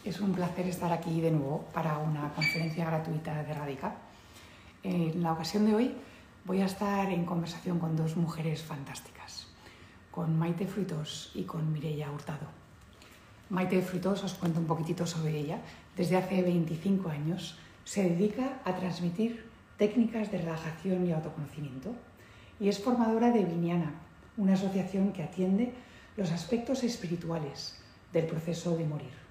Es un placer estar aquí de nuevo para una conferencia gratuita de Radica. En la ocasión de hoy voy a estar en conversación con dos mujeres fantásticas, con Maite Fruitós y con Mireia Hurtado. Maite Fruitós, os cuento un poquitito sobre ella. Desde hace 25 años se dedica a transmitir técnicas de relajación y autoconocimiento y es formadora de Vinyana, una asociación que atiende los aspectos espirituales del proceso de morir.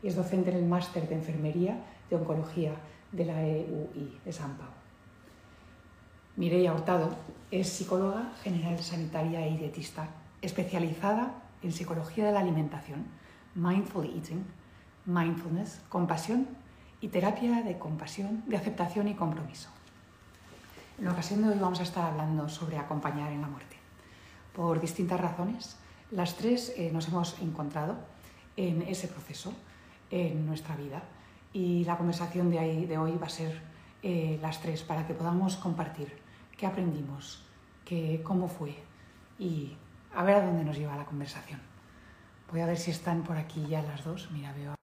Y es docente en el máster de enfermería de oncología de la EUI de San Pau. Mireia Hurtado es psicóloga general sanitaria y dietista, especializada en psicología de la alimentación, mindful eating, mindfulness, compasión y terapia de compasión, de aceptación y compromiso. En la ocasión de hoy vamos a estar hablando sobre acompañar en la muerte. Por distintas razones, las tres nos hemos encontrado en ese proceso en nuestra vida y la conversación de hoy va a ser las tres para que podamos compartir qué aprendimos, cómo fue y a ver a dónde nos lleva la conversación. Voy a ver si están por aquí ya las dos. Mira, veo.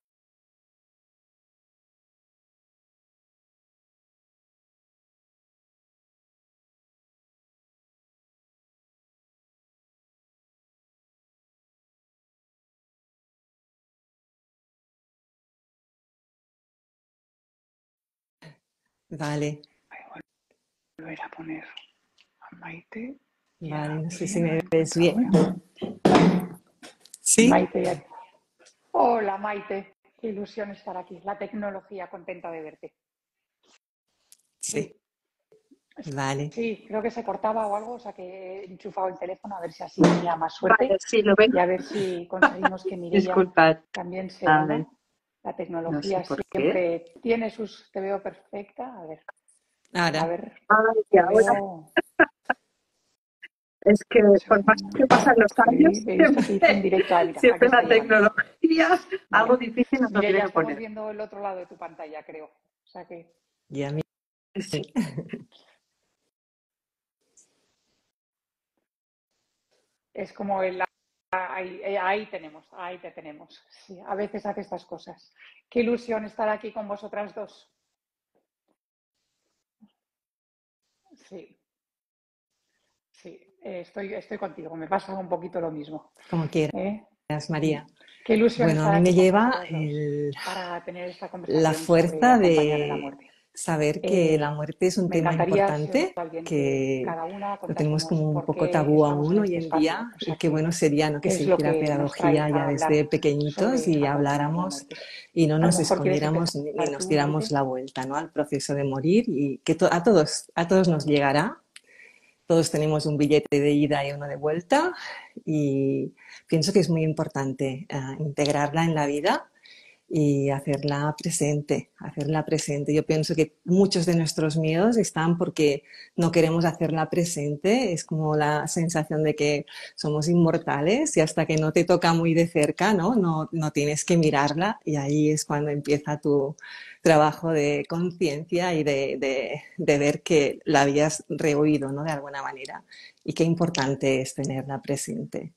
Vale. Voy a volver a poner a Maite. Vale, no sé si me ves bien. ¿Sí? Maite. Hola, Maite. Qué ilusión estar aquí. La tecnología, contenta de verte. Sí. Vale. Sí, creo que se cortaba o algo, o sea que he enchufado el teléfono a ver si así tenía más suerte. Vale, sí, lo veo. Y a ver si conseguimos que Mireia Disculpad. también se A una. ver, La tecnología no sé por siempre tiene sus... Te veo perfecta. A ver. Ahora. A ver. Ay, que ahora Veo... es que por más que pasan los años, He visto que hice un directo. Ah, mira, aquí siempre la estoy ya. tecnología, algo difícil nos lo Mireia, tiene que estamos poner. viendo el otro lado de tu pantalla, creo. O sea que... Y a mí. Sí. Es como el... Ahí te tenemos. Sí, a veces hace estas cosas. Qué ilusión estar aquí con vosotras dos. Sí, estoy contigo. Me pasa un poquito lo mismo. Como quieras, María. Qué ilusión Bueno, a estar mí aquí me con lleva vosotras dos para tener esta la conversación sobre fuerza acompañar en la de muerte. saber que la muerte es un Me tema encantaría, si os importante, va bien, que que cada una lo tenemos contásemos como un por poco qué tabú estamos aún en hoy este en espacio. día O y sea, qué bueno sería, ¿no?, ¿qué que es se lo hiciera que nos trae pedagogía ya a desde hablar pequeñitos sobre y acompañar en la habláramos muerte? y no A lo nos mejor quieres escondiéramos empezar ni nos tú, diéramos Maite. la vuelta, ¿no?, al proceso de morir y que a todos nos llegará. Todos tenemos un billete de ida y uno de vuelta y pienso que es muy importante integrarla en la vida y hacerla presente, hacerla presente. Yo pienso que muchos de nuestros miedos están porque no queremos hacerla presente. Es como la sensación de que somos inmortales y hasta que no te toca muy de cerca, no tienes que mirarla y ahí es cuando empieza tu trabajo de conciencia y de ver que la habías rehuido, ¿no?, de alguna manera. Y qué importante es tenerla presente.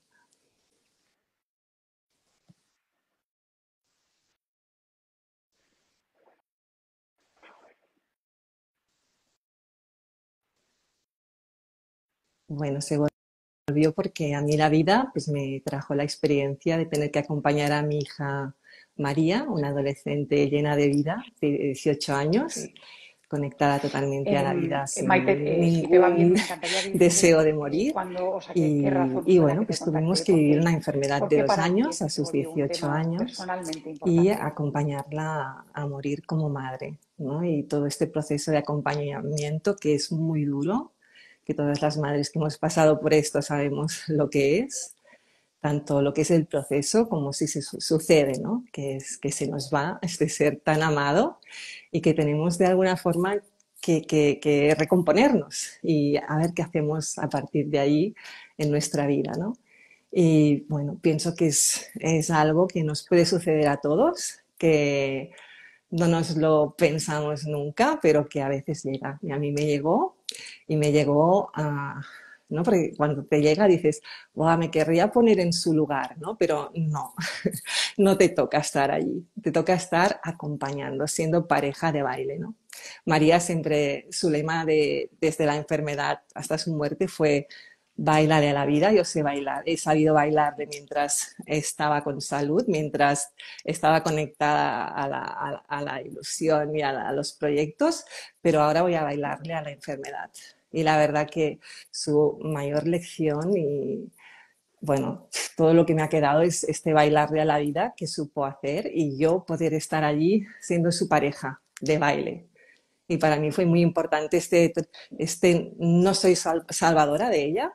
Bueno, se volvió porque a mí la vida pues me trajo la experiencia de tener que acompañar a mi hija María, una adolescente llena de vida, de 18 años, Sí. conectada totalmente a la vida sin Maite, si te va bien, ningún me encantaría que dijeses deseo de morir. cuándo, o sea, qué razón Y fue la bueno, que te pues tuvimos contagió, que vivir una enfermedad por de qué 2 para ti años esto a se sus volvió un 18 tema años personalmente y importante. acompañarla a morir como madre, ¿no? Y todo este proceso de acompañamiento que es muy duro, que todas las madres que hemos pasado por esto sabemos lo que es, tanto lo que es el proceso como si se sucede, ¿no? Que es que se nos va este ser tan amado y que tenemos de alguna forma que recomponernos y a ver qué hacemos a partir de ahí en nuestra vida, ¿no? Y bueno, pienso que es algo que nos puede suceder a todos, que no nos lo pensamos nunca, pero que a veces llega. Y a mí me llegó y me llegó ¿no? Porque cuando te llega dices, wow, me querría poner en su lugar, ¿no? Pero no, no te toca estar allí, te toca estar acompañando, siendo pareja de baile, ¿no? María siempre, su lema desde la enfermedad hasta su muerte fue báilale a la vida. Yo sé bailar, he sabido bailar de mientras estaba con salud, mientras estaba conectada a la ilusión y a los proyectos, pero ahora voy a bailarle a la enfermedad. Y la verdad que su mayor lección y bueno, todo lo que me ha quedado es este bailarle a la vida que supo hacer y yo poder estar allí siendo su pareja de baile. Y para mí fue muy importante no soy salvadora de ella,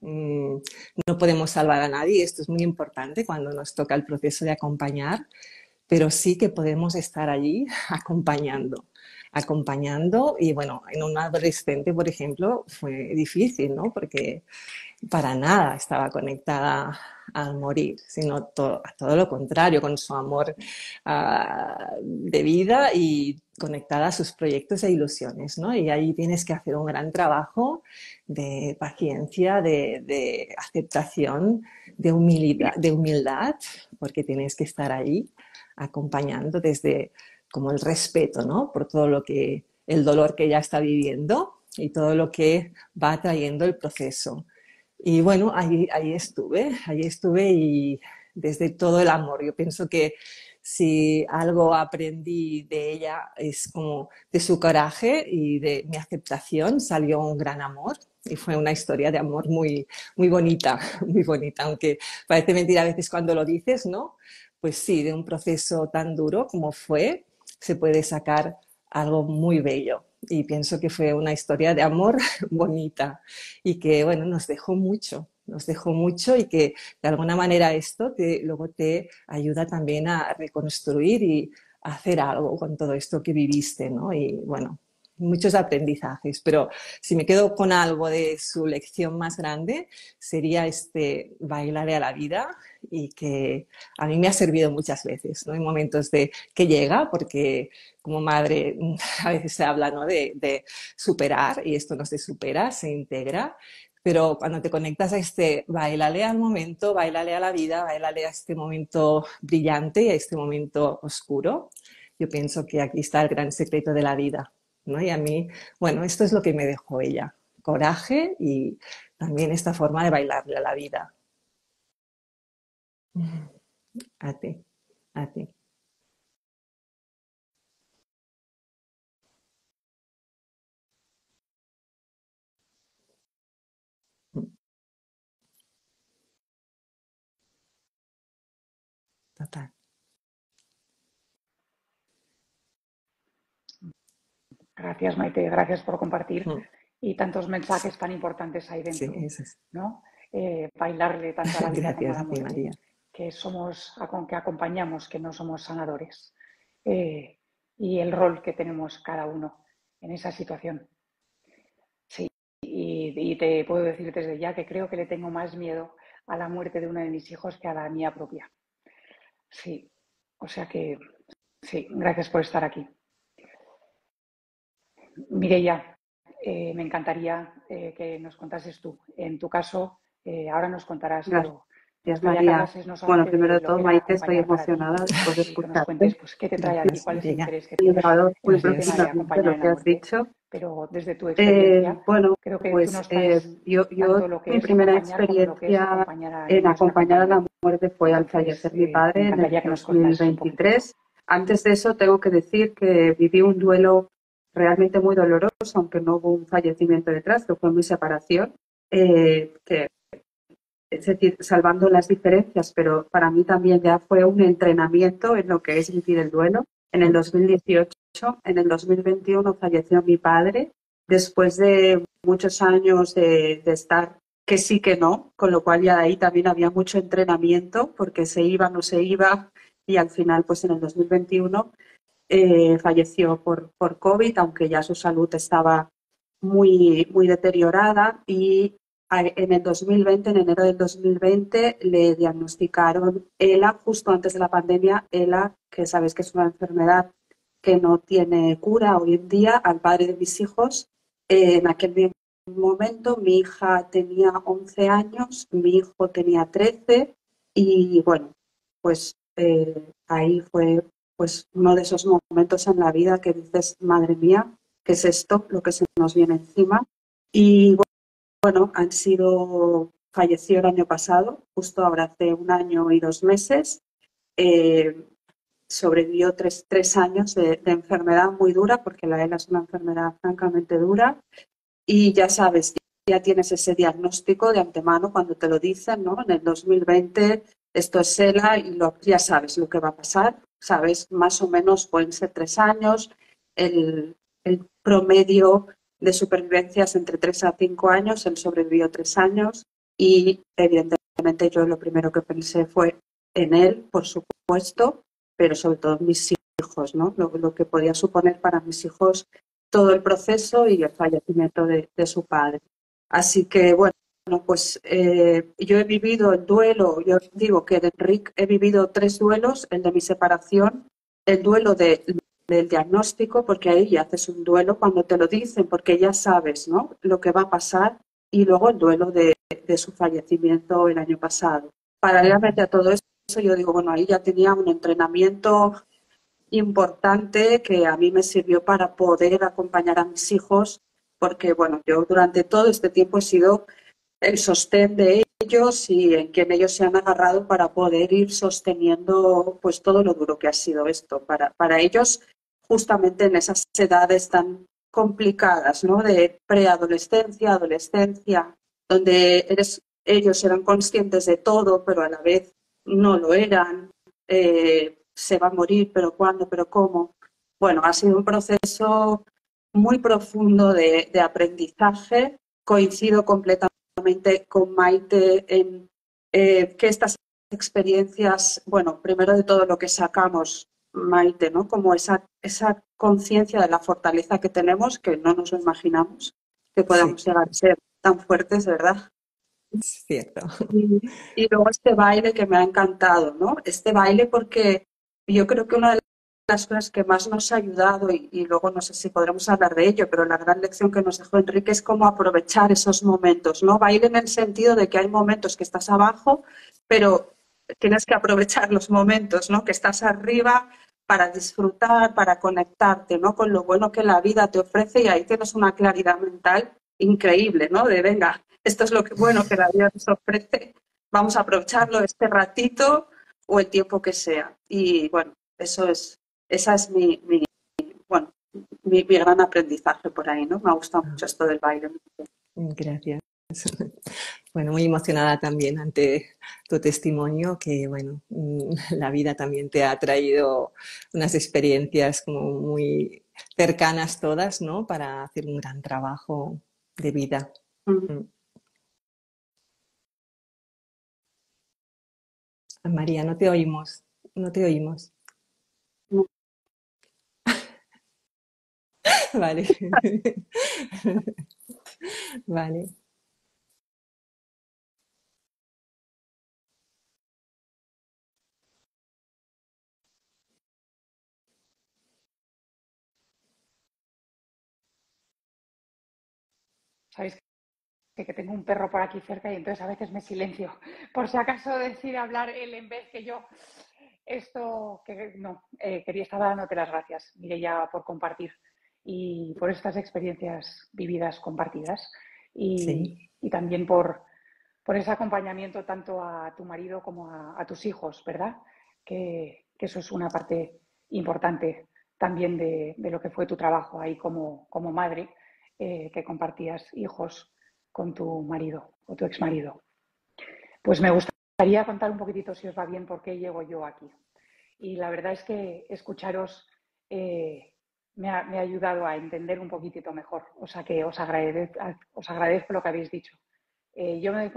no podemos salvar a nadie, esto es muy importante cuando nos toca el proceso de acompañar, pero sí que podemos estar allí acompañando y bueno, en un adolescente, por ejemplo, fue difícil, ¿no? Porque para nada estaba conectada al morir, sino a todo lo contrario, con su amor de vida y conectada a sus proyectos e ilusiones, ¿no? Y ahí tienes que hacer un gran trabajo de paciencia, de aceptación, de humildad, porque tienes que estar ahí acompañando desde como el respeto, ¿no? Por todo lo que, el dolor que ella está viviendo y todo lo que va trayendo el proceso. Y bueno, ahí estuve y desde todo el amor. Yo pienso que si algo aprendí de ella es como de su coraje y de mi aceptación salió un gran amor. Y fue una historia de amor muy, muy bonita, muy bonita, aunque parece mentira a veces cuando lo dices, ¿no? Pues sí, de un proceso tan duro como fue, se puede sacar algo muy bello. Y pienso que fue una historia de amor bonita y que, bueno, nos dejó mucho y que de alguna manera luego te ayuda también a reconstruir y a hacer algo con todo esto que viviste, ¿no? Y bueno, muchos aprendizajes, pero si me quedo con algo de su lección más grande, sería este bailarle a la vida y que a mí me ha servido muchas veces, ¿no? En momentos de que llega, porque como madre a veces se habla, ¿no? de superar y esto no se supera, se integra, pero cuando te conectas a este bailale al momento, bailale a la vida, bailale a este momento brillante y a este momento oscuro, yo pienso que aquí está el gran secreto de la vida, ¿no? Y a mí, bueno, esto es lo que me dejó ella, coraje y también esta forma de bailarle a la vida. A ti, a ti. Total. Gracias, Maite, gracias por compartir y tantos mensajes tan importantes ahí Sí, dentro, eso es. ¿no? Bailarle tanto a la vida como a Gracias la a ti, muerte, María. que acompañamos, que no somos sanadores, y el rol que tenemos cada uno en esa situación. Sí, y te puedo decir desde ya que creo que le tengo más miedo a la muerte de uno de mis hijos que a la mía propia. Sí, o sea que sí, gracias por estar aquí. Mireia, me encantaría que nos contases tú. En tu caso, ahora nos contarás, pero me Gracias, gustaría que María. hablases no Bueno, solamente primero de de lo todo, que era Maite, estoy acompañar para ti emocionada después de y que nos cuentes escucharte. pues, qué te trae a ti, Gracias, cuál es el María. interés que He tienes llevado en muy este tema de profundamente acompañar lo en que la has muerte. dicho. Pero desde tu experiencia, Bueno, creo que tú nos pues traes yo tanto lo que mi es primera acompañar como lo que es experiencia acompañar a en niños que acompañar a la acompañan. muerte fue al Entonces, fallecer mi me padre en el encantaría que nos contases un poquito. 2023. Antes de eso, tengo que decir que viví un duelo realmente muy doloroso, aunque no hubo un fallecimiento detrás, que fue mi separación, que es decir, salvando las diferencias, pero para mí también ya fue un entrenamiento en lo que es vivir el duelo. En el 2018, en el 2021 falleció mi padre, después de muchos años de estar que sí que no, con lo cual ya ahí también había mucho entrenamiento, porque se iba, no se iba, y al final, pues en el 2021 falleció por COVID, aunque ya su salud estaba muy, muy deteriorada y en el 2020, en enero del 2020, le diagnosticaron ELA justo antes de la pandemia, ELA, que sabéis que es una enfermedad que no tiene cura hoy en día, al padre de mis hijos. En aquel momento. Mi hija tenía 11 años, mi hijo tenía 13 y bueno, pues ahí fue pues uno de esos momentos en la vida que dices, madre mía, ¿qué es esto? Lo que se nos viene encima. Y bueno, falleció el año pasado, justo ahora hace 1 año y 2 meses. Eh, Sobrevivió tres años de enfermedad muy dura, porque la ELA es una enfermedad francamente dura. Y ya sabes, ya tienes ese diagnóstico de antemano cuando te lo dicen, ¿no? En el 2020 esto es ELA y ya sabes lo que va a pasar. Sabes, más o menos pueden ser 3 años. El promedio de supervivencia es entre 3 a 5 años. Él sobrevivió 3 años y evidentemente yo lo primero que pensé fue en él, por supuesto, pero sobre todo en mis hijos, ¿no? Lo que podía suponer para mis hijos todo el proceso y el fallecimiento de su padre. Así que, bueno, pues yo he vivido el duelo, yo digo que de Enric he vivido 3 duelos, el de mi separación, el duelo del diagnóstico, porque ahí ya haces un duelo cuando te lo dicen, porque ya sabes, ¿no?, lo que va a pasar, y luego el duelo de su fallecimiento el año pasado. Paralelamente a todo eso, yo digo, bueno, ahí ya tenía un entrenamiento importante que a mí me sirvió para poder acompañar a mis hijos, porque bueno, yo durante todo este tiempo he sido el sostén de ellos y en quien ellos se han agarrado para poder ir sosteniendo pues todo lo duro que ha sido esto para ellos, justamente en esas edades tan complicadas, ¿no?, de preadolescencia, adolescencia, donde ellos eran conscientes de todo, pero a la vez no lo eran. Se va a morir, pero ¿cuándo? ¿Pero cómo? Bueno, ha sido un proceso muy profundo de aprendizaje. Coincido completamente con Maite en que estas experiencias, bueno, primero de todo lo que sacamos, Maite, ¿no?, como esa conciencia de la fortaleza que tenemos, que no nos lo imaginamos, que Sí, podamos llegar a ser tan fuertes, ¿verdad? es cierto. Y luego este baile que me ha encantado, ¿no? Este baile porque yo creo que una de las cosas que más nos ha ayudado, y luego no sé si podremos hablar de ello, pero la gran lección que nos dejó Enrique es cómo aprovechar esos momentos, ¿no? Baile en el sentido de que hay momentos que estás abajo, pero tienes que aprovechar los momentos, ¿no?, que estás arriba para disfrutar, para conectarte, ¿no?, con lo bueno que la vida te ofrece, y ahí tienes una claridad mental increíble, ¿no? De venga, esto es lo que bueno que la vida nos ofrece, vamos a aprovecharlo este ratito o el tiempo que sea. Y bueno, esa es bueno, mi gran aprendizaje por ahí, ¿no? Me ha gustado Ah, mucho esto del baile. gracias. Bueno, muy emocionada también ante tu testimonio, que bueno, la vida también te ha traído unas experiencias como muy cercanas todas, ¿no? Para hacer un gran trabajo de vida. Mm. Mm. María, no te oímos, no te oímos. Vale. Vale. Sabéis que tengo un perro por aquí cerca y entonces a veces me silencio por si acaso decide hablar él en vez que yo. Esto que no, quería estar dándote las gracias, Mireia, por compartir y por estas experiencias vividas compartidas Sí, y también por ese acompañamiento tanto a tu marido como a tus hijos, ¿verdad? Que eso es una parte importante también de lo que fue tu trabajo ahí como madre, que compartías hijos con tu marido o tu exmarido. Pues me gustaría contar un poquitito, si os va bien, por qué llego yo aquí. Y la verdad es que escucharos me ha ayudado a entender un poquitito mejor. O sea que os agradezco lo que habéis dicho. Yo me doy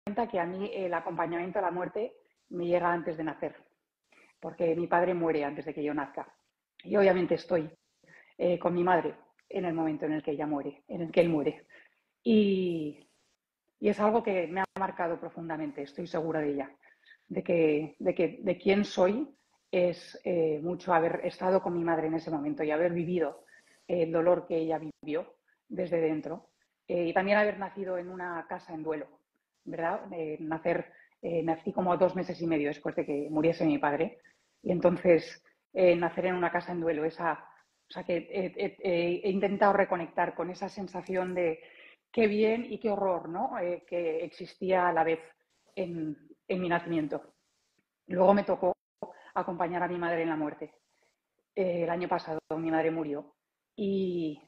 cuenta que a mí el acompañamiento a la muerte me llega antes de nacer, porque mi padre muere antes de que yo nazca. Y obviamente estoy con mi madre en el momento en el que ella muere, en el que él muere. Y, y es algo que me ha marcado profundamente, estoy segura de ella, de quién soy es mucho haber estado con mi madre en ese momento y haber vivido el dolor que ella vivió desde dentro y también haber nacido en una casa en duelo, ¿verdad? Nací como 2 meses y medio después de que muriese mi padre. Y entonces, nacer en una casa en duelo, o sea que he intentado reconectar con esa sensación de qué bien y qué horror, ¿no? Que existía a la vez en mi nacimiento. Luego me tocó acompañar a mi madre en la muerte. El año pasado mi madre murió y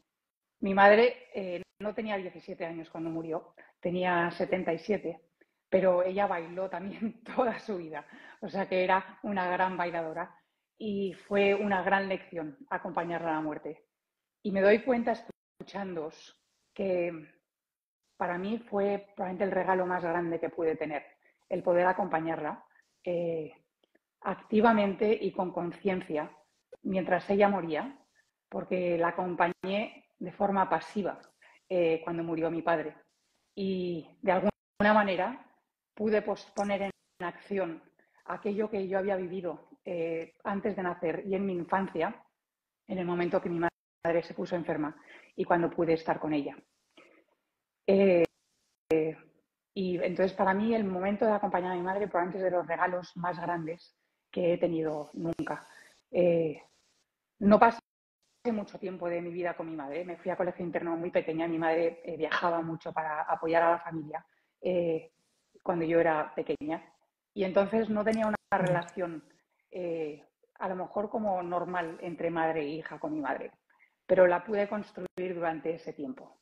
mi madre no tenía 17 años cuando murió, tenía 77, pero ella bailó también toda su vida, o sea que era una gran bailadora y fue una gran lección acompañarla a la muerte. Y me doy cuenta escuchándoos que para mí fue probablemente el regalo más grande que pude tener, el poder acompañarla eh, activamente y con conciencia mientras ella moría, porque la acompañé de forma pasiva cuando murió mi padre. Y de alguna manera pude poner en acción aquello que yo había vivido antes de nacer y en mi infancia, en el momento que mi madre se puso enferma y cuando pude estar con ella. Y entonces para mí el momento de acompañar a mi madre probablemente es de los regalos más grandes que he tenido nunca. No pasé mucho tiempo de mi vida con mi madre. Me fui a colegio interno muy pequeña. Mi madre viajaba mucho para apoyar a la familia cuando yo era pequeña. Y entonces no tenía una relación a lo mejor como normal entre madre e hija con mi madre, pero la pude construir durante ese tiempo.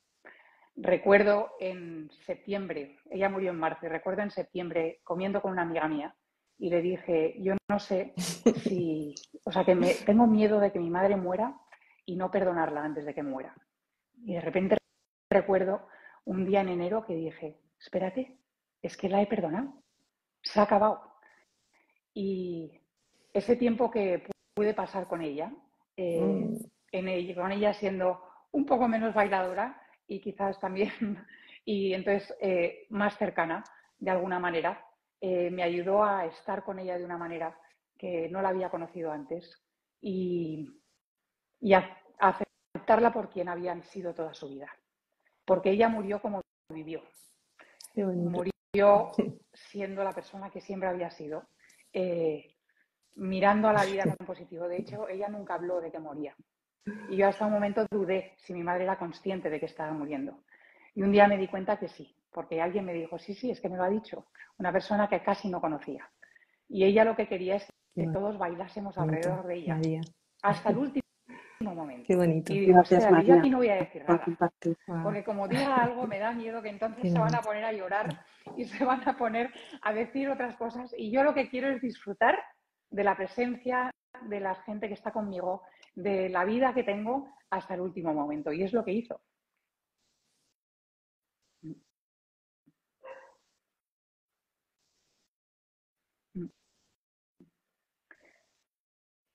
Recuerdo en septiembre, ella murió en marzo, y recuerdo en septiembre comiendo con una amiga mía y le dije, yo no sé si, o sea, que tengo miedo de que mi madre muera y no perdonarla antes de que muera. Y de repente recuerdo un día en enero que dije, espérate, es que la he perdonado, se ha acabado. Y ese tiempo que pude pasar con ella, con ella siendo un poco menos bailadora y quizás también, y entonces más cercana de alguna manera, me ayudó a estar con ella de una manera que no la había conocido antes y a aceptarla por quien había sido toda su vida. Porque ella murió como vivió. Murió siendo la persona que siempre había sido, mirando a la vida con positivo. De hecho, ella nunca habló de que moría. Y yo hasta un momento dudé si mi madre era consciente de que estaba muriendo. Y un día me di cuenta que sí, porque alguien me dijo, sí, es que me lo ha dicho, una persona que casi no conocía. Y ella lo que quería es que todos bailásemos alrededor de ella, María. hasta el último momento. Qué bonito. Y digo, Gracias, espérate, yo María, aquí no voy a decir por nada, compartir. porque como diga algo me da miedo que entonces se van a poner a llorar y se van a poner a decir otras cosas. Y yo lo que quiero es disfrutar de la presencia de la gente que está conmigo, de la vida que tengo hasta el último momento. Y es lo que hizo.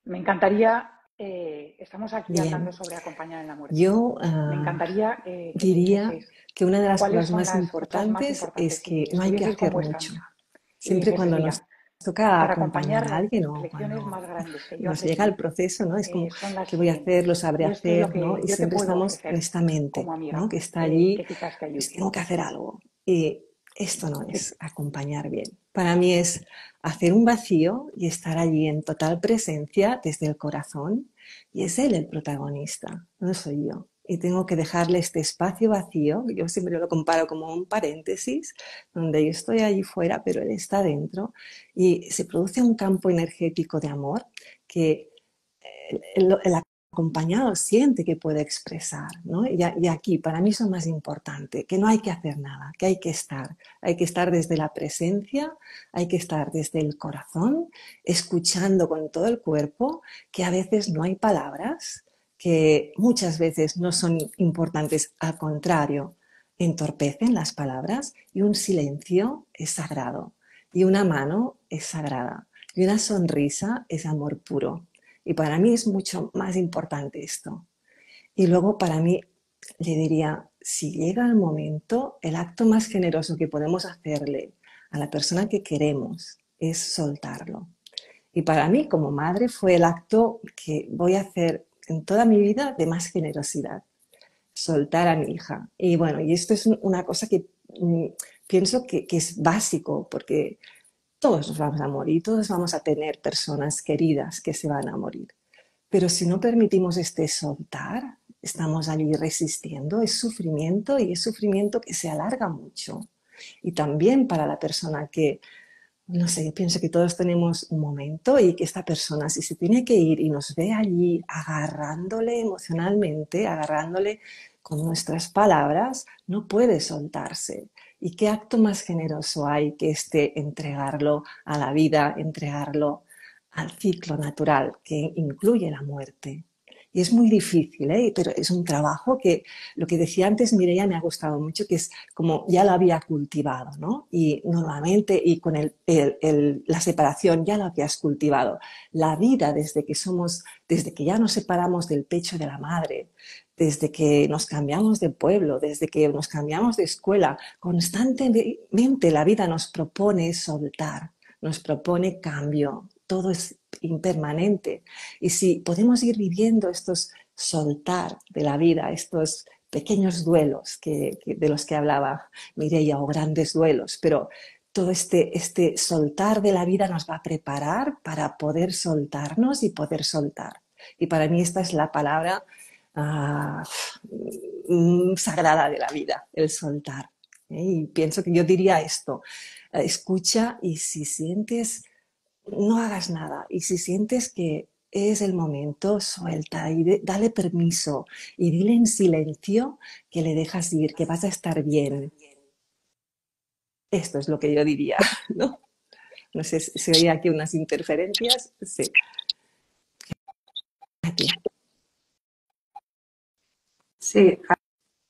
Me encantaría, estamos aquí Bien. hablando sobre acompañar en la muerte. Yo Me encantaría que me diría dijeseis que una de las cuáles cosas son más las cosas más importantes es importantes que si no hay que estuvieseis con hacer vuestra mucho. amiga y Siempre dijeseis, cuando nos mira, toca para acompañar acompañar a las alguien o lecciones más cuando grandes que yo nos llega el aprendí proceso, ¿no? Es como, son las ¿qué voy a hacer? Lo siguientes. sabré Y esto es lo hacer, ¿no? que Y yo te siempre puedo estamos con ofrecer esta mente, como ¿no? amiga, Que está allí, que quizás te pues ayude. tengo que hacer algo. Y esto no Sí. es acompañar bien. Para mí es hacer un vacío y estar allí en total presencia desde el corazón. Y es él el protagonista, no soy yo. Y tengo que dejarle este espacio vacío, yo siempre lo comparo como un paréntesis, donde yo estoy allí fuera, pero él está dentro, y se produce un campo energético de amor que el acompañado siente que puede expresar, ¿no? Y aquí, para mí, eso es más importante, que no hay que hacer nada, que hay que estar desde la presencia, hay que estar desde el corazón, escuchando con todo el cuerpo, que a veces no hay palabras, que muchas veces no son importantes, al contrario, entorpecen las palabras, y un silencio es sagrado, y una mano es sagrada, y una sonrisa es amor puro. Y para mí es mucho más importante esto. Y luego para mí le diría, si llega el momento, el acto más generoso que podemos hacerle a la persona que queremos es soltarlo. Y para mí como madre fue el acto que voy a hacer en toda mi vida de más generosidad. soltar a mi hija. Y bueno, y esto es una cosa que pienso que es básico, porque todos nos vamos a morir, todos vamos a tener personas queridas que se van a morir. Pero si no permitimos este soltar, estamos allí resistiendo, es sufrimiento y es sufrimiento que se alarga mucho. Y también para la persona que, no sé, yo pienso que todos tenemos un momento y que esta persona, si se tiene que ir y nos ve allí agarrándole emocionalmente, agarrándole con nuestras palabras, no puede soltarse. ¿Y qué acto más generoso hay que este entregarlo a la vida, entregarlo al ciclo natural que incluye la muerte? Y es muy difícil, ¿eh? Pero es un trabajo que, lo que decía antes Mireia me ha gustado mucho, que es como ya lo había cultivado, ¿no? Y normalmente, y con la separación ya lo habías cultivado. La vida desde que ya nos separamos del pecho de la madre, desde que nos cambiamos de pueblo, desde que nos cambiamos de escuela, constantemente la vida nos propone soltar, nos propone cambio. Todo es impermanente. Y si podemos ir viviendo estos soltar de la vida, estos pequeños duelos de los que hablaba Mireia, o grandes duelos, pero todo este soltar de la vida nos va a preparar para poder soltarnos y poder soltar. Y para mí esta es la palabra ah, sagrada de la vida, el soltar. Y pienso que yo diría esto, escucha y si sientes, no hagas nada. Y si sientes que es el momento, suelta y dale permiso y dile en silencio que le dejas ir, que vas a estar bien. Esto es lo que yo diría, ¿no? No sé si hay aquí unas interferencias. Sí, aquí. Sí,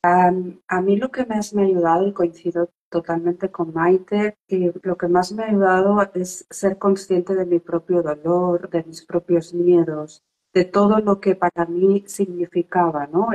a mí lo que más me ha ayudado, y coincido totalmente con Maite, y lo que más me ha ayudado es ser consciente de mi propio dolor, de mis propios miedos, de todo lo que para mí significaba, ¿no?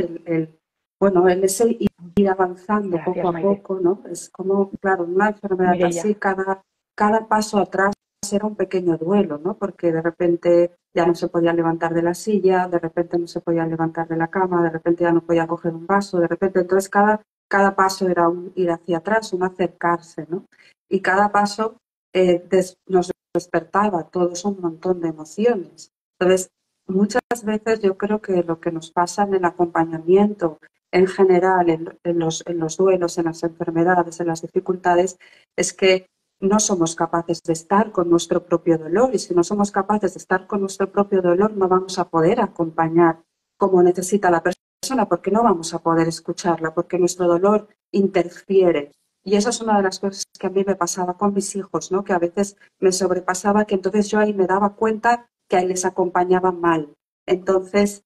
Bueno, el ese ir avanzando poco Gracias, a Maite. poco, ¿no? Es como, claro, una enfermedad Mireia. así, cada paso atrás era un pequeño duelo, ¿no? Porque de repente ya no se podía levantar de la silla, de repente no se podía levantar de la cama, de repente ya no podía coger un vaso, de repente, entonces cada paso era un ir hacia atrás, un acercarse, ¿no? Y cada paso nos despertaba todos un montón de emociones. Entonces, muchas veces yo creo que lo que nos pasa en el acompañamiento, en general, en los duelos, en las enfermedades, en las dificultades, es que no somos capaces de estar con nuestro propio dolor, y si no somos capaces de estar con nuestro propio dolor no vamos a poder acompañar como necesita la persona, porque no vamos a poder escucharla, porque nuestro dolor interfiere. Y eso es una de las cosas que a mí me pasaba con mis hijos, ¿no? Que a veces me sobrepasaba, que entonces yo ahí me daba cuenta que ahí les acompañaba mal. Entonces,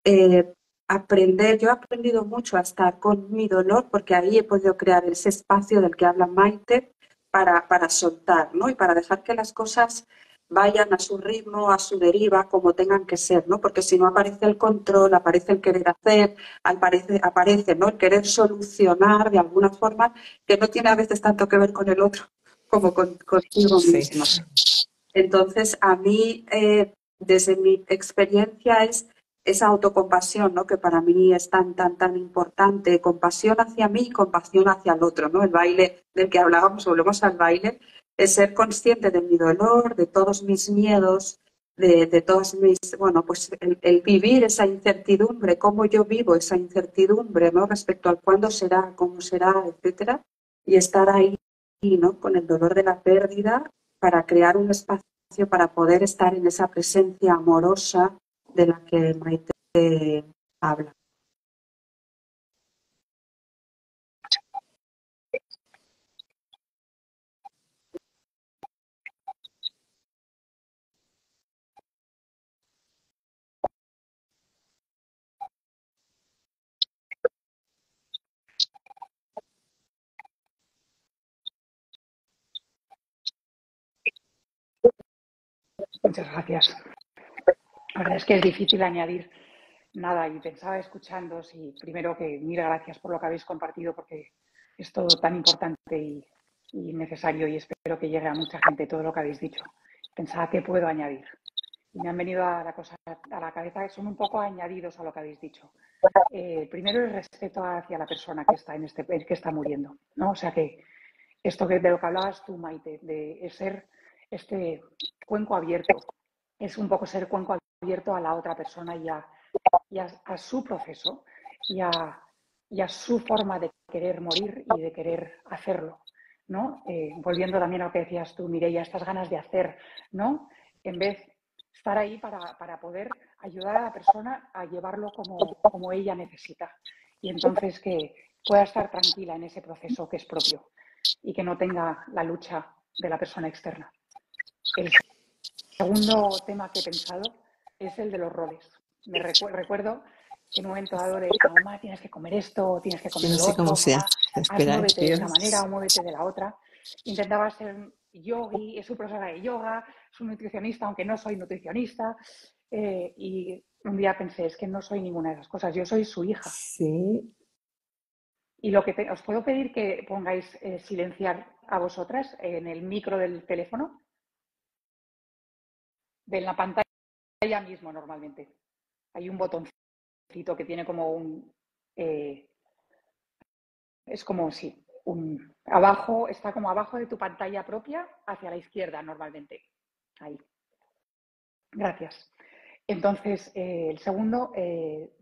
eh, yo he aprendido mucho a estar con mi dolor, porque ahí he podido crear ese espacio del que habla Maite, para soltar, ¿no? Y para dejar que las cosas vayan a su ritmo, a su deriva, como tengan que ser, ¿no? Porque si no aparece el control, aparece el querer hacer, aparece, ¿no? El querer solucionar de alguna forma, que no tiene a veces tanto que ver con el otro como contigo Sí. mismo. Entonces, a mí, desde mi experiencia, es esa autocompasión, ¿no? Que para mí es tan importante, compasión hacia mí y compasión hacia el otro, ¿no? El baile del que hablábamos, volvemos al baile, es ser consciente de mi dolor, de todos mis miedos, de todas mis, bueno, pues el vivir esa incertidumbre, cómo yo vivo esa incertidumbre, ¿no? Respecto al cuándo será, cómo será, etcétera, y estar ahí, ¿no? Con el dolor de la pérdida, para crear un espacio para poder estar en esa presencia amorosa de la que Maite habla. Muchas gracias. La verdad es que es difícil añadir nada y pensaba escuchándoos y primero que mil gracias por lo que habéis compartido porque es todo tan importante y necesario y espero que llegue a mucha gente todo lo que habéis dicho. Pensaba qué puedo añadir. y me han venido a la cabeza, que son un poco añadidos a lo que habéis dicho. Primero, el respeto hacia la persona que está, que está muriendo, ¿no? O sea que esto de lo que hablabas tú, Maite, de ser este cuenco abierto, es un poco ser cuenco abierto a la otra persona y a su proceso y a su forma de querer morir y de querer hacerlo, ¿no? Volviendo también a lo que decías tú, Mireia, estas ganas de hacer, ¿no? En vez de estar ahí para poder ayudar a la persona a llevarlo como ella necesita. Y entonces que pueda estar tranquila en ese proceso que es propio y que no tenga la lucha de la persona externa. El segundo tema que he pensado es el de los roles. Me recuerdo que en un momento dado le decía, mamá, tienes que comer esto, tienes que Yo comer no lo sé cómo otro, se mamá, hace. Espera, muévete de tío. esta manera o muévete de la otra. Intentaba ser yogi, es su profesora de yoga, es un nutricionista, aunque no soy nutricionista. Y un día pensé, es que no soy ninguna de esas cosas, yo soy su hija. Sí. Y lo que os puedo pedir que pongáis silenciar a vosotras en el micro del teléfono, de la pantalla mismo normalmente. Hay un botoncito que tiene como es como si abajo, está como abajo de tu pantalla propia, hacia la izquierda normalmente. Ahí. Gracias. Entonces, el segundo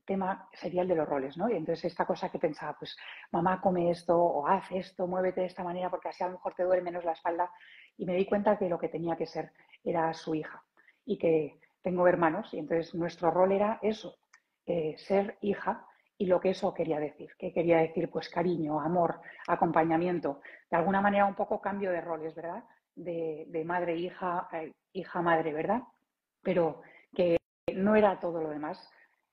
tema sería el de los roles, ¿no? Y entonces esta cosa que pensaba, pues mamá come esto o haz esto, muévete de esta manera porque así a lo mejor te duele menos la espalda. Y me di cuenta que lo que tenía que ser era su hija y que tengo hermanos y entonces nuestro rol era eso, ser hija y lo que eso quería decir. ¿Qué quería decir? Pues cariño, amor, acompañamiento. De alguna manera un poco cambio de roles, ¿verdad? De madre-hija, hija-madre, ¿verdad? Pero que no era todo lo demás,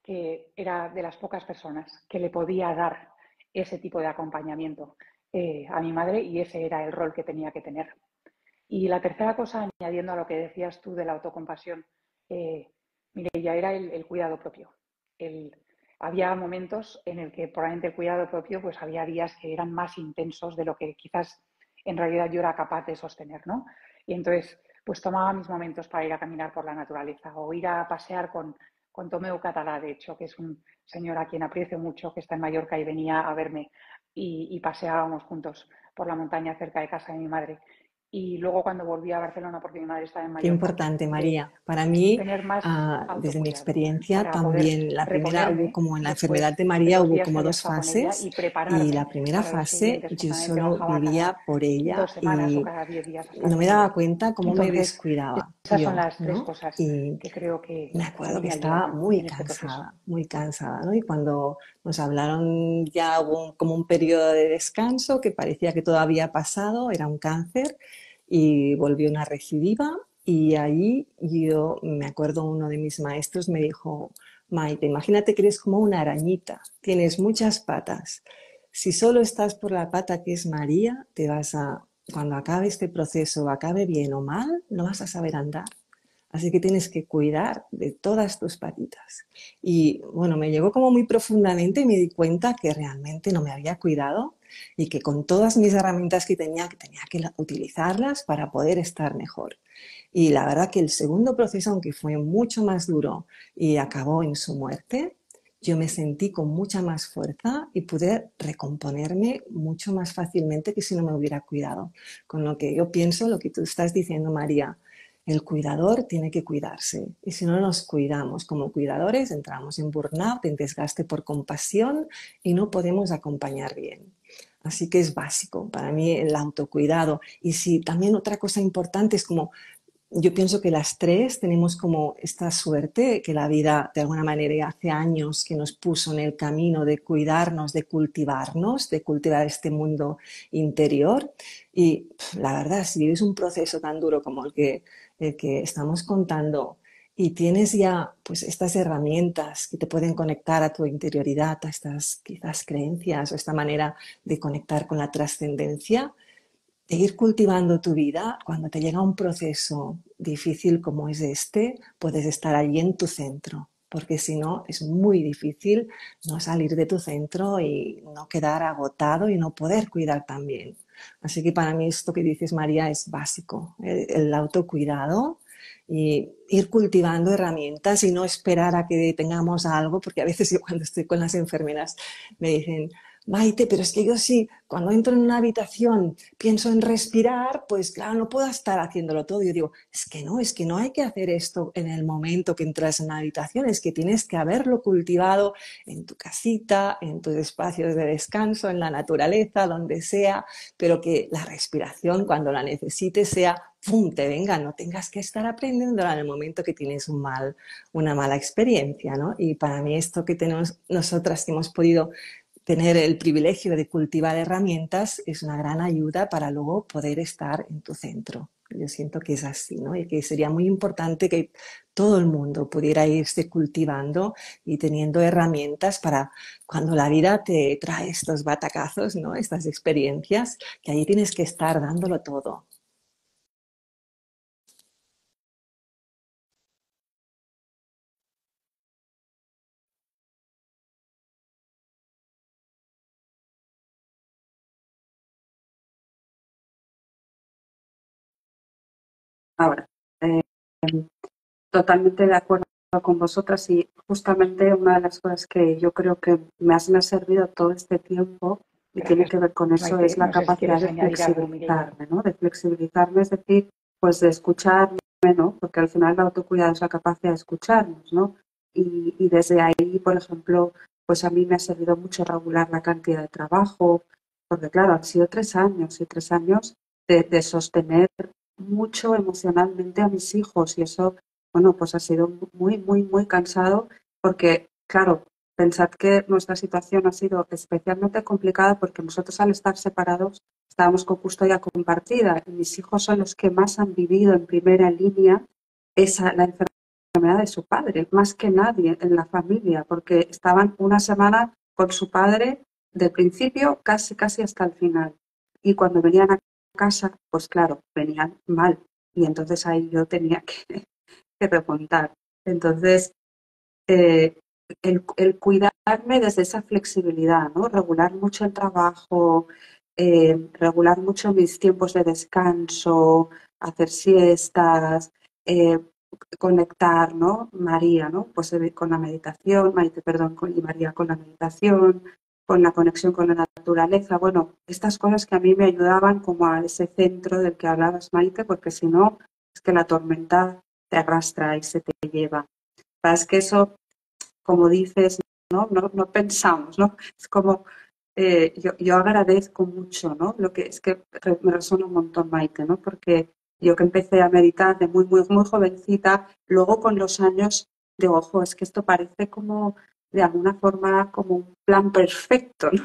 que era de las pocas personas que le podía dar ese tipo de acompañamiento a mi madre y ese era el rol que tenía que tener. Y la tercera cosa, añadiendo a lo que decías tú de la autocompasión, ya era el cuidado propio. Había momentos en el que probablemente el cuidado propio, pues había días que eran más intensos de lo que quizás en realidad yo era capaz de sostener, ¿no? Y entonces, pues tomaba mis momentos para ir a caminar por la naturaleza o ir a pasear con Tomeu Catalá, de hecho, que es un señor a quien aprecio mucho, que está en Mallorca y venía a verme y paseábamos juntos por la montaña cerca de casa de mi madre. Y luego cuando volví a Barcelona, porque mi madre estaba en Qué Mallorca, importante, María. Para mí, tener más desde mi autocuidado experiencia, para poder también la primera hubo reponerme como en la enfermedad después de de María, los hubo días que como había dos estado con ella fases y y prepararme la primera para los fase siguientes. Pues yo normalmente solo bajaba cada vivía por ella 2 semanas o y cada 10 días a estar no me con daba ella. cuenta cómo me Entonces, descuidaba esas son yo, las tres ¿no? cosas Y que creo que me a acuerdo mí que me estaba ayudaron en este proceso. muy cansada, ¿no? Y cuando nos hablaron ya hubo como un periodo de descanso que parecía que todo había pasado, era un cáncer y volvió una recidiva y ahí yo me acuerdo uno de mis maestros me dijo, Maite, imagínate que eres como una arañita, tienes muchas patas. Si solo estás por la pata que es María, cuando acabe este proceso, acabe bien o mal, no vas a saber andar. Así que tienes que cuidar de todas tus patitas. Y bueno, me llegó como muy profundamente y me di cuenta que realmente no me había cuidado y que con todas mis herramientas que tenía que utilizarlas para poder estar mejor. Y la verdad que el segundo proceso, aunque fue mucho más duro y acabó en su muerte, yo me sentí con mucha más fuerza y pude recomponerme mucho más fácilmente que si no me hubiera cuidado. Con lo que yo pienso, lo que tú estás diciendo, María, el cuidador tiene que cuidarse y si no nos cuidamos como cuidadores entramos en burnout, en desgaste por compasión y no podemos acompañar bien. Así que es básico para mí el autocuidado. Y si también otra cosa importante es como yo pienso que las tres tenemos como esta suerte que la vida de alguna manera hace años que nos puso en el camino de cuidarnos, de cultivar este mundo interior. Y la verdad, si vives un proceso tan duro como el que estamos contando y tienes ya pues estas herramientas que te pueden conectar a tu interioridad, a estas quizás creencias o esta manera de conectar con la trascendencia, de ir cultivando tu vida, cuando te llega un proceso difícil como es este, puedes estar allí en tu centro, porque si no es muy difícil no salir de tu centro y no quedar agotado y no poder cuidar también. Así que para mí esto que dices, María, es básico, el autocuidado y ir cultivando herramientas y no esperar a que tengamos algo, porque a veces yo cuando estoy con las enfermeras me dicen, Maite, pero es que yo sí, cuando entro en una habitación pienso en respirar, pues claro, no puedo estar haciéndolo todo. Yo digo, es que no hay que hacer esto en el momento que entras en una habitación, es que tienes que haberlo cultivado en tu casita, en tus espacios de descanso, en la naturaleza, donde sea, pero que la respiración cuando la necesites sea, ¡pum!, te venga, no tengas que estar aprendiéndola en el momento que tienes una mala experiencia, ¿no? Y para mí esto que tenemos nosotras que hemos podido tener el privilegio de cultivar herramientas es una gran ayuda para luego poder estar en tu centro. Yo siento que es así, ¿no? Y que sería muy importante que todo el mundo pudiera irse cultivando y teniendo herramientas para cuando la vida te trae estos batacazos, ¿no? Estas experiencias, que ahí tienes que estar dándolo todo. Ahora, eh, totalmente de acuerdo con vosotras y justamente una de las cosas que yo creo que me ha servido todo este tiempo y Gracias, tiene que ver con eso Maite. es la No sé si capacidad quieres de añadir algo, Mireia. flexibilizarme, ¿no? De flexibilizarme, es decir, pues de escucharme, ¿no? Porque al final el autocuidado es la capacidad de escucharnos, ¿no? Y desde ahí, por ejemplo, pues a mí me ha servido mucho regular la cantidad de trabajo, porque claro, han sido 3 años y 3 años de sostener mucho emocionalmente a mis hijos y eso, bueno, pues ha sido muy, muy, muy cansado porque, claro, pensad que nuestra situación ha sido especialmente complicada porque nosotros al estar separados estábamos con custodia compartida y mis hijos son los que más han vivido en primera línea la enfermedad de su padre, más que nadie en la familia, porque estaban una semana con su padre del principio casi, casi hasta el final. Y cuando venían a casa, pues claro, venían mal. Y entonces ahí yo tenía que remontar. Entonces, eh, el cuidarme desde esa flexibilidad, ¿no? Regular mucho el trabajo, regular mucho mis tiempos de descanso, hacer siestas, eh, conectar, ¿no? María, ¿no? Pues con la meditación, Maite, perdón, y María con la meditación, con la conexión con la naturaleza. Bueno, estas cosas que a mí me ayudaban como a ese centro del que hablabas, Maite, porque si no, es que la tormenta te arrastra y se te lleva. Es que eso, como dices, no pensamos, ¿no? Es como, yo agradezco mucho, ¿no? Lo que es que me resuena un montón, Maite, ¿no? Porque yo que empecé a meditar de muy, muy, muy jovencita, luego con los años digo, ojo, es que esto parece como, de alguna forma, como un plan perfecto, ¿no?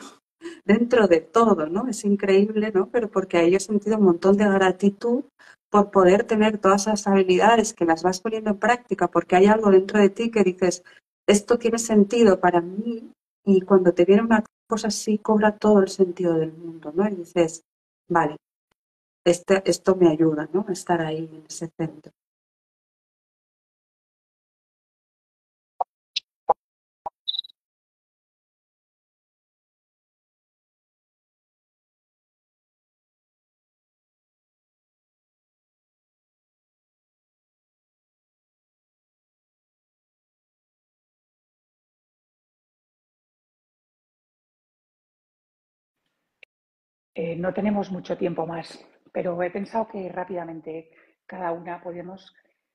Dentro de todo, ¿no? Es increíble, ¿no? Pero porque ahí yo he sentido un montón de gratitud por poder tener todas esas habilidades que las vas poniendo en práctica, porque hay algo dentro de ti que dices, esto tiene sentido para mí, y cuando te viene una cosa así, cobra todo el sentido del mundo, ¿no? Y dices, vale, esto me ayuda, ¿no? A estar ahí en ese centro. No tenemos mucho tiempo más, pero he pensado que rápidamente cada una podemos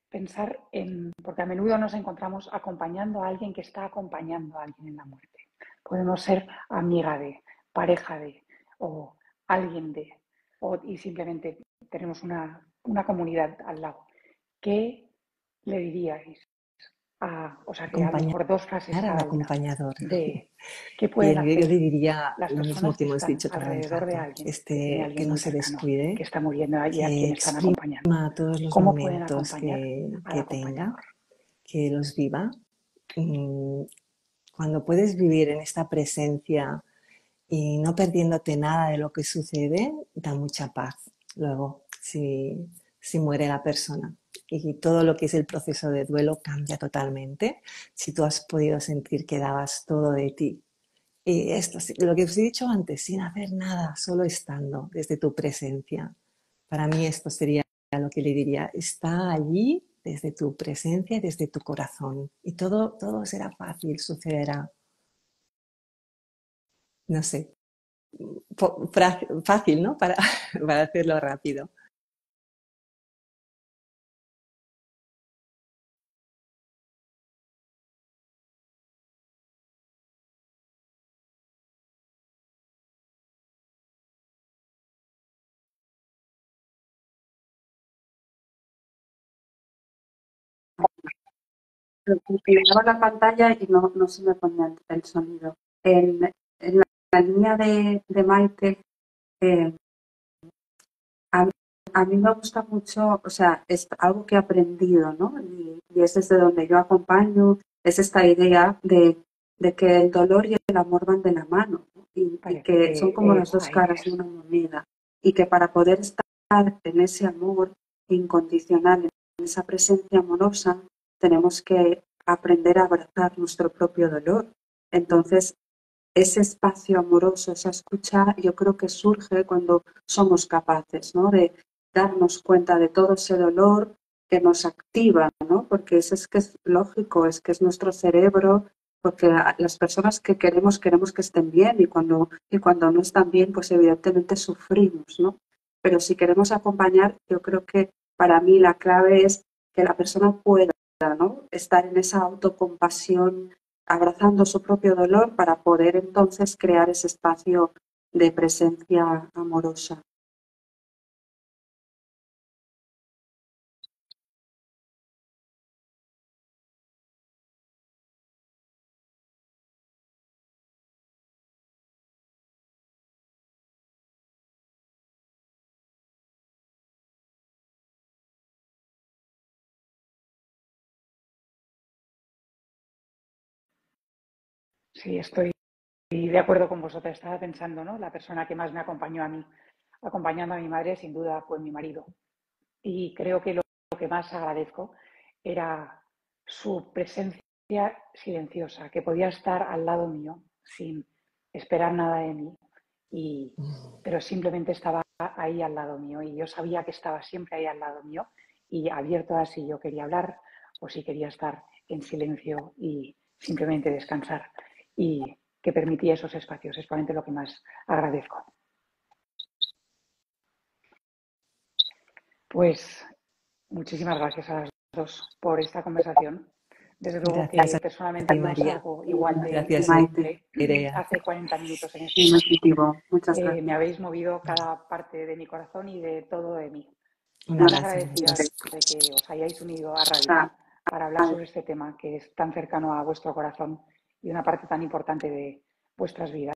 pensar en, porque a menudo nos encontramos acompañando a alguien que está acompañando a alguien en la muerte. Podemos ser amiga de, pareja de, o alguien de, y simplemente tenemos una comunidad al lado. ¿Qué le diríais o sea, que a lo mejor 2 frases Al cada una, acompañador. de qué pueden Bien, yo hacer le diría las lo mismo personas que que hemos están dicho todo el alrededor de rato, alguien que tiene a que alguien no muy se cercano, que descuide, está muriendo y a que quien están acompañando. exprima todos los ¿Cómo pueden momentos acompañar al que tenga, acompañador? que los viva. Cuando puedes vivir en esta presencia y no perdiéndote nada de lo que sucede, da mucha paz luego si muere la persona. Y todo lo que es el proceso de duelo cambia totalmente si tú has podido sentir que dabas todo de ti. Y esto, lo que os he dicho antes, sin hacer nada, solo estando desde tu presencia. Para mí esto sería lo que le diría, está allí desde tu presencia, desde tu corazón. Y todo será fácil, sucederá. No sé, fácil, ¿no? Para hacerlo rápido. Miraba la pantalla y no se me ponía el sonido. En la línea de Maite, eh, a, a mí me gusta mucho, o sea, es algo que he aprendido, ¿no? Y es desde donde yo acompaño, es esta idea de que el dolor y el amor van de la mano, ¿no? Y Parece que son como que las por dos ahí caras de es. una moneda. Y que para poder estar en ese amor incondicional, en esa presencia amorosa, tenemos que aprender a abrazar nuestro propio dolor. Entonces, ese espacio amoroso, esa escucha, yo creo que surge cuando somos capaces, ¿no? De darnos cuenta de todo ese dolor que nos activa, ¿no? Porque eso es que es lógico, es que es nuestro cerebro, porque las personas que queremos que estén bien y cuando no están bien, pues evidentemente sufrimos, ¿no? Pero si queremos acompañar, yo creo que para mí la clave es que la persona pueda, ¿no? Estar en esa autocompasión, abrazando su propio dolor para poder entonces crear ese espacio de presencia amorosa. Sí, estoy de acuerdo con vosotros. Estaba pensando, ¿no? La persona que más me acompañó a mí, acompañando a mi madre, sin duda fue mi marido. Y creo que lo que más agradezco era su presencia silenciosa, que podía estar al lado mío sin esperar nada de mí, pero simplemente estaba ahí al lado mío y yo sabía que estaba siempre ahí al lado mío y abierto a si yo quería hablar o si quería estar en silencio y simplemente descansar, y que permitía esos espacios. Es probablemente lo que más agradezco. Pues muchísimas gracias a las dos por esta conversación. Desde luego Gracias que a personalmente ti, no María. salgo igual de Gracias, Maite, sensible Nerea. hace 40 minutos en este muy espacio. nutritivo. Muchas Me gracias. habéis movido cada parte de mi corazón y de todo de mí. Un Tan abrazo, agradecida besos. de que os hayáis unido a Radica Ah, para hablar sobre este tema que es tan cercano a vuestro corazón y una parte tan importante de vuestras vidas.